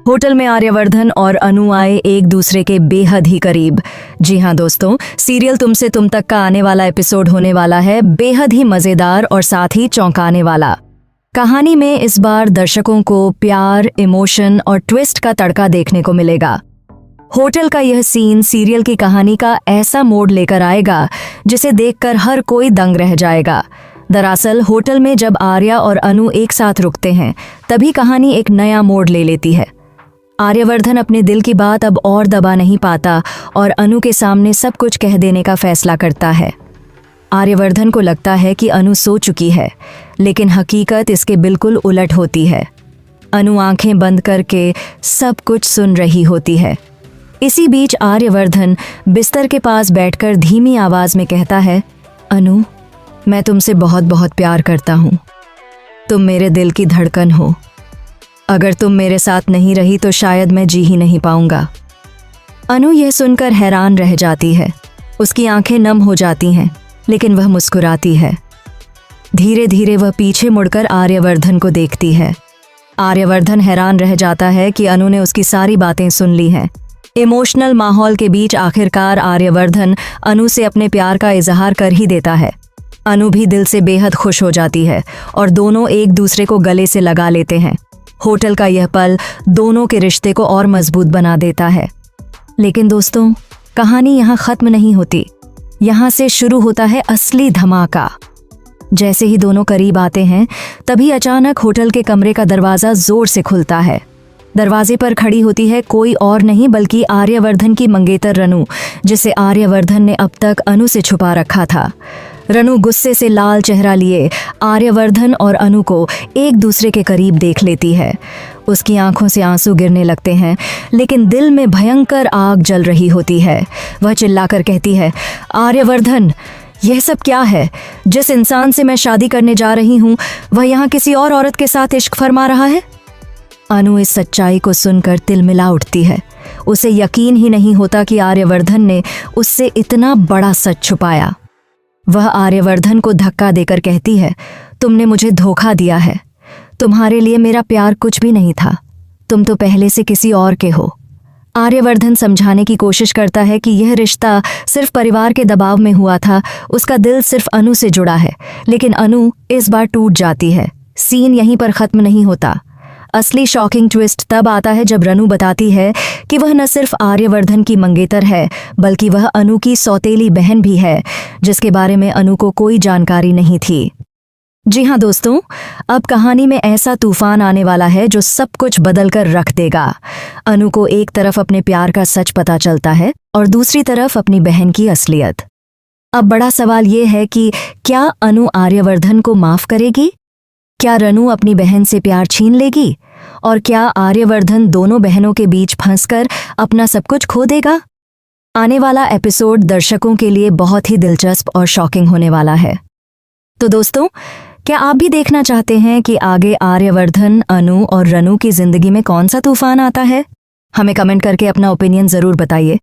Hotel में आर्यवर्धन और अनु आए एक दूसरे के बेहद ही करीब। जी हाँ दोस्तों, सीरियल तुमसे तुम तक का आने वाला एपिसोड होने वाला है बेहद ही मजेदार और साथ ही चौंकाने वाला। कहानी में इस बार दर्शकों को प्यार, इमोशन और ट्विस्ट का तड़का देखने को मिलेगा। होटल का यह सीन सीरियल की कहानी का ऐसा मोड़ लेकर आएगा जिसे देखकर हर कोई दंग रह जाएगा। दरअसल होटल में जब आर्या और अनु एक साथ रुकते हैं तभी कहानी एक नया मोड़ ले लेती है। आर्यवर्धन अपने दिल की बात अब और दबा नहीं पाता और अनु के सामने सब कुछ कह देने का फैसला करता है। आर्यवर्धन को लगता है कि अनु सो चुकी है, लेकिन हकीकत इसके बिल्कुल उलट होती है। अनु आंखें बंद करके सब कुछ सुन रही होती है। इसी बीच आर्यवर्धन बिस्तर के पास बैठकर धीमी आवाज में कहता है, अनु, मैं तुमसे बहुत बहुत प्यार करता हूँ। तुम मेरे दिल की धड़कन हो। अगर तुम मेरे साथ नहीं रही तो शायद मैं जी ही नहीं पाऊंगा। अनु यह सुनकर हैरान रह जाती है। उसकी आंखें नम हो जाती हैं, लेकिन वह मुस्कुराती है। धीरे धीरे वह पीछे मुड़कर आर्यवर्धन को देखती है। आर्यवर्धन हैरान रह जाता है कि अनु ने उसकी सारी बातें सुन ली हैं। इमोशनल माहौल के बीच आखिरकार आर्यवर्धन अनु से अपने प्यार का इजहार कर ही देता है। अनु भी दिल से बेहद खुश हो जाती है और दोनों एक दूसरे को गले से लगा लेते हैं। होटल का यह पल दोनों के रिश्ते को और मजबूत बना देता है। लेकिन दोस्तों, कहानी यहाँ खत्म नहीं होती। यहाँ से शुरू होता है असली धमाका। जैसे ही दोनों करीब आते हैं तभी अचानक होटल के कमरे का दरवाज़ा जोर से खुलता है। दरवाजे पर खड़ी होती है कोई और नहीं बल्कि आर्यवर्धन की मंगेतर रनु, जिसे आर्यवर्धन ने अब तक अनु से छुपा रखा था। रनु गुस्से से लाल चेहरा लिए आर्यवर्धन और अनु को एक दूसरे के करीब देख लेती है। उसकी आंखों से आंसू गिरने लगते हैं, लेकिन दिल में भयंकर आग जल रही होती है। वह चिल्लाकर कहती है, आर्यवर्धन, यह सब क्या है? जिस इंसान से मैं शादी करने जा रही हूँ वह यहाँ किसी और औरत के साथ इश्क फरमा रहा है। अनु इस सच्चाई को सुनकर तिलमिला उठती है। उसे यकीन ही नहीं होता कि आर्यवर्धन ने उससे इतना बड़ा सच छुपाया। वह आर्यवर्धन को धक्का देकर कहती है, तुमने मुझे धोखा दिया है। तुम्हारे लिए मेरा प्यार कुछ भी नहीं था। तुम तो पहले से किसी और के हो। आर्यवर्धन समझाने की कोशिश करता है कि यह रिश्ता सिर्फ परिवार के दबाव में हुआ था। उसका दिल सिर्फ अनु से जुड़ा है। लेकिन अनु इस बार टूट जाती है। सीन यहीं पर खत्म नहीं होता। असली शॉकिंग ट्विस्ट तब आता है जब रनु बताती है कि वह न सिर्फ आर्यवर्धन की मंगेतर है बल्कि वह अनु की सौतेली बहन भी है, जिसके बारे में अनु को कोई जानकारी नहीं थी। जी हाँ दोस्तों, अब कहानी में ऐसा तूफान आने वाला है जो सब कुछ बदल कर रख देगा। अनु को एक तरफ अपने प्यार का सच पता चलता है और दूसरी तरफ अपनी बहन की असलियत। अब बड़ा सवाल ये है कि क्या अनु आर्यवर्धन को माफ करेगी? क्या रनु अपनी बहन से प्यार छीन लेगी? और क्या आर्यवर्धन दोनों बहनों के बीच फंसकर अपना सब कुछ खो देगा? आने वाला एपिसोड दर्शकों के लिए बहुत ही दिलचस्प और शॉकिंग होने वाला है। तो दोस्तों, क्या आप भी देखना चाहते हैं कि आगे आर्यवर्धन, अनु और रनु की जिंदगी में कौन सा तूफान आता है? हमें कमेंट करके अपना ओपिनियन जरूर बताइए।